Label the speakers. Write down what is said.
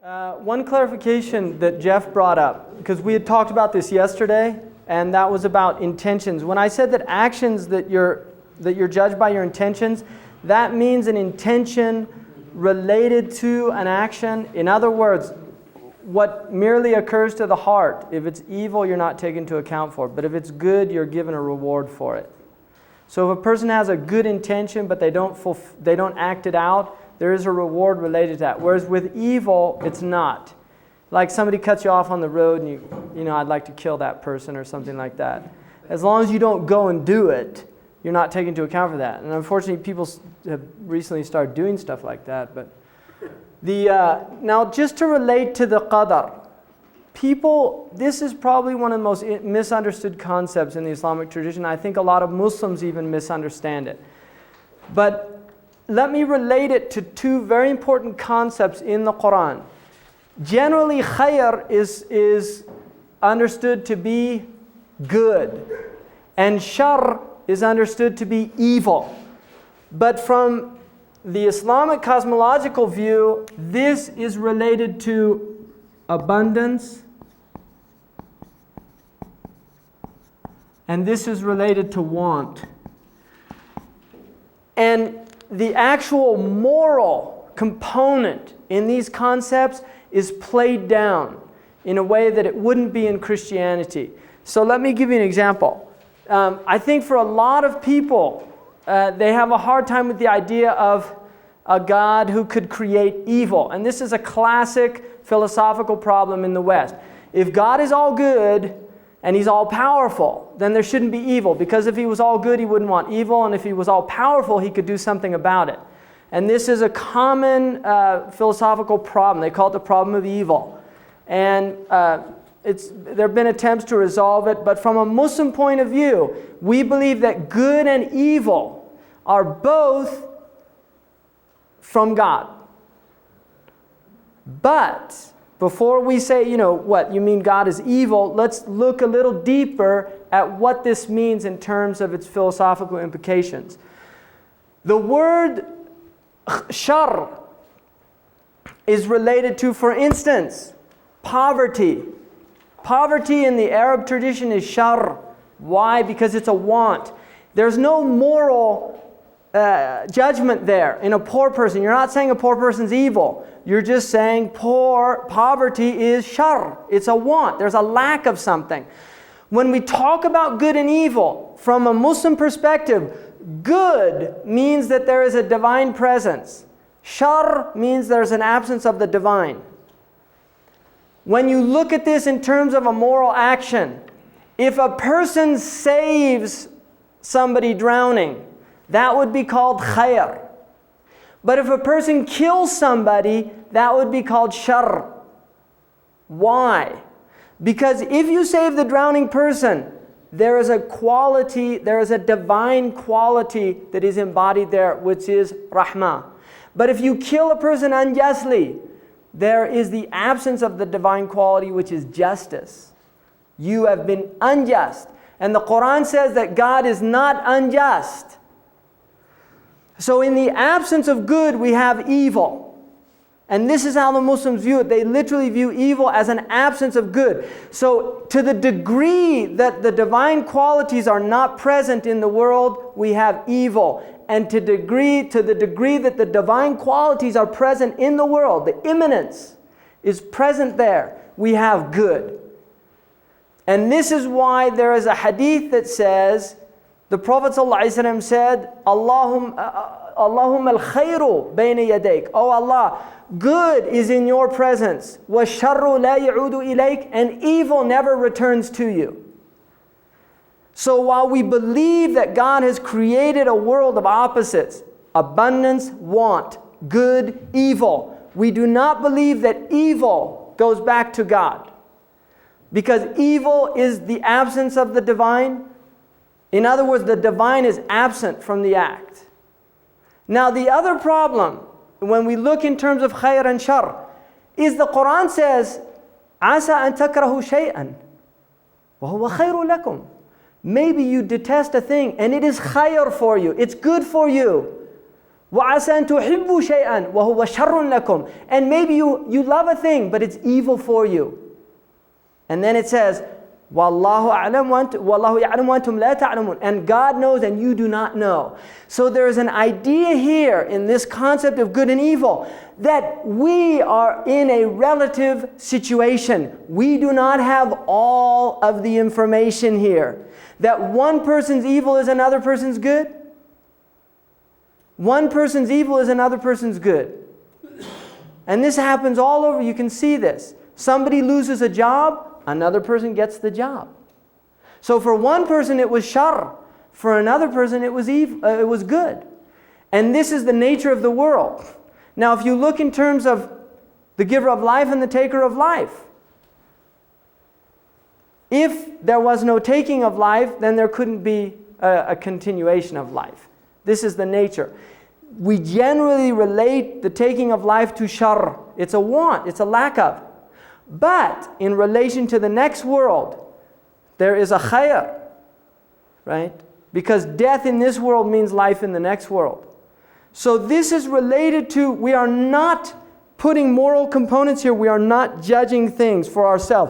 Speaker 1: One clarification that Jeff brought up, because we had talked about this yesterday, and that was about intentions. When I said that actions that you're judged by your intentions, that means an intention related to an action. In other words, what merely occurs to the heart. If it's evil, you're not taken into account for it. But if it's good, you're given a reward for it. So if a person has a good intention, but they don't act it out, there is a reward related to that. Whereas with evil, it's not. Like somebody cuts you off on the road and you know, I'd like to kill that person or something like that. As long as you don't go and do it, you're not taken into account for that. And unfortunately, people have recently started doing stuff like that. But now, just to relate to the qadar, this is probably one of the most misunderstood concepts in the Islamic tradition. I think a lot of Muslims even misunderstand it. But let me relate it to two very important concepts in the Qur'an. Generally, khayr is understood to be good, and shar is understood to be evil. But from the Islamic cosmological view, this is related to abundance, and this is related to want. And the actual moral component in these concepts is played down in a way that it wouldn't be in Christianity. So let me give you an example. I think for a lot of people, they have a hard time with the idea of a God who could create evil. And this is a classic philosophical problem in the West. If God is all good and He's all powerful, then there shouldn't be evil. Because if He was all good, He wouldn't want evil. And if He was all powerful, He could do something about it. And this is a common philosophical problem. They call it the problem of evil. And there have been attempts to resolve it. But from a Muslim point of view, we believe that good and evil are both from God. But before we say, what, you mean God is evil, let's look a little deeper at what this means in terms of its philosophical implications. The word shar is related to, for instance, poverty. Poverty in the Arab tradition is shar. Why? Because it's a want. There's no moral judgment there in a poor person. You're not saying a poor person's evil. You're just saying poverty is shar. It's a want. There's a lack of something. When we talk about good and evil, from a Muslim perspective, good means that there is a divine presence. Shar means there's an absence of the divine. When you look at this in terms of a moral action, if a person saves somebody drowning, that would be called khayr. But if a person kills somebody, that would be called shar. Why? Because if you save the drowning person, there is a quality, there is a divine quality that is embodied there, which is rahmah. But if you kill a person unjustly, there is the absence of the divine quality, which is justice. You have been unjust. And the Qur'an says that God is not unjust. So in the absence of good, we have evil. And this is how the Muslims view it. They literally view evil as an absence of good. So to the degree that the divine qualities are not present in the world, we have evil. And to the degree that the divine qualities are present in the world, the immanence is present there, we have good. And this is why there is a hadith that says, the Prophet ﷺ said, Allahumma al-khayru bayna yadayk. Oh Allah, good is in your presence. وَالشَّرُّ لَا يَعُودُ إِلَيْكَ. And evil never returns to you. So while we believe that God has created a world of opposites, abundance, want, good, evil, we do not believe that evil goes back to God. Because evil is the absence of the divine. In other words, the divine is absent from the act. Now the other problem, when we look in terms of khayr and shar, is the Qur'an says, عَسَىٰ أَن تَكْرَهُ شَيْئًا وَهُوَ خَيْرٌ لَكُمْ. Maybe you detest a thing and it is khayr for you, it's good for you. وَعَسَى أَن تُحِبُّوا شَيْئًا وَهُوَ شَرٌّ لَكُمْ. And maybe you love a thing, but it's evil for you. And then it says, وَاللَّهُ يَعْلَمُ وَأَنْتُمْ لَا تَعْلَمُونَ. And God knows and you do not know. So there is an idea here in this concept of good and evil that we are in a relative situation. We do not have all of the information here. That one person's evil is another person's good. One person's evil is another person's good. And this happens all over. You can see this. Somebody loses a job, another person gets the job. So for one person it was shar, for another person it was good. And this is the nature of the world. Now if you look in terms of the giver of life and the taker of life, if there was no taking of life, then there couldn't be a continuation of life. This is the nature. We generally relate the taking of life to shar. It's a want, it's a lack of. But in relation to the next world, there is a khayr, right? Because death in this world means life in the next world. So this is related to, we are not putting moral components here. We are not judging things for ourselves.